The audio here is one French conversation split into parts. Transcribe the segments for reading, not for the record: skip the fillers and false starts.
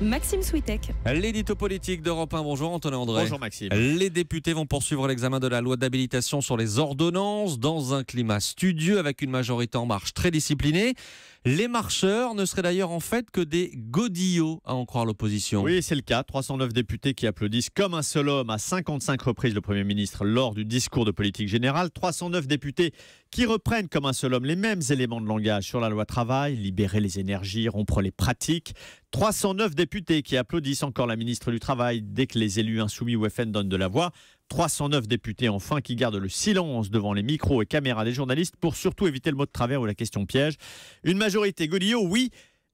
Maxime Switek. L'édito politique d'Europe 1, bonjour Antonin André. Bonjour Maxime. Les députés vont poursuivre l'examen de la loi d'habilitation sur les ordonnances dans un climat studieux avec une majorité en marche très disciplinée. Les marcheurs ne seraient d'ailleurs en fait que des godillots, à en croire l'opposition. Oui, c'est le cas. 309 députés qui applaudissent comme un seul homme à 55 reprises le Premier ministre lors du discours de politique générale. 309 députés qui reprennent comme un seul homme les mêmes éléments de langage sur la loi travail, libérer les énergies, rompre les pratiques. 309 députés qui applaudissent encore la ministre du Travail dès que les élus insoumis ou FN donnent de la voix. 309 députés enfin qui gardent le silence devant les micros et caméras des journalistes pour surtout éviter le mot de travers ou la question piège. Une majorité godillot, oui.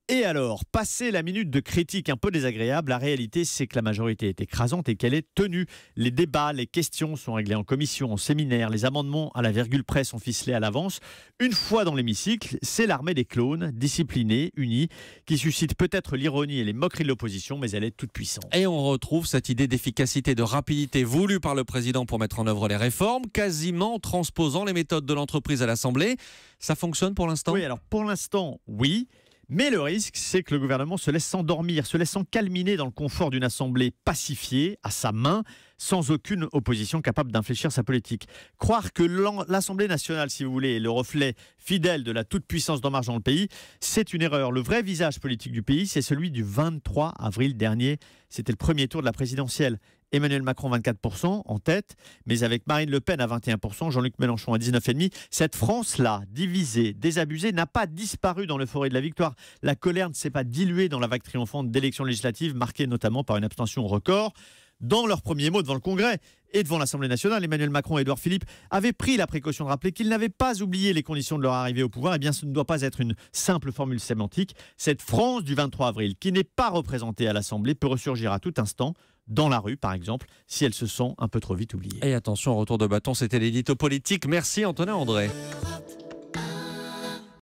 Et alors, passé la minute de critique un peu désagréable, la réalité c'est que la majorité est écrasante et qu'elle est tenue. Les débats, les questions sont réglés en commission, en séminaire, les amendements à la virgule près sont ficelés à l'avance. Une fois dans l'hémicycle, c'est l'armée des clones, disciplinée, unie, qui suscite peut-être l'ironie et les moqueries de l'opposition, mais elle est toute puissante. Et on retrouve cette idée d'efficacité, de rapidité voulue par le président pour mettre en œuvre les réformes, quasiment transposant les méthodes de l'entreprise à l'Assemblée. Ça fonctionne pour l'instant ? Oui, alors pour l'instant, oui. Mais le risque, c'est que le gouvernement se laisse s'endormir, se laisse s'encalminer dans le confort d'une assemblée pacifiée, à sa main, sans aucune opposition capable d'infléchir sa politique. Croire que l'Assemblée nationale, si vous voulez, est le reflet fidèle de la toute-puissance d'En Marche dans le pays, c'est une erreur. Le vrai visage politique du pays, c'est celui du 23 avril dernier. C'était le premier tour de la présidentielle. Emmanuel Macron 24% en tête, mais avec Marine Le Pen à 21%, Jean-Luc Mélenchon à 19,5%. Cette France-là, divisée, désabusée, n'a pas disparu dans l'euphorie de la victoire. La colère ne s'est pas diluée dans la vague triomphante d'élections législatives, marquée notamment par une abstention record. Dans leurs premiers mots devant le Congrès et devant l'Assemblée nationale, Emmanuel Macron et Édouard Philippe avaient pris la précaution de rappeler qu'ils n'avaient pas oublié les conditions de leur arrivée au pouvoir. Eh bien, ce ne doit pas être une simple formule sémantique. Cette France du 23 avril, qui n'est pas représentée à l'Assemblée, peut ressurgir à tout instant, dans la rue par exemple, si elle se sent un peu trop vite oubliée. Et attention, retour de bâton, c'était l'édito politique. Merci Antonin André.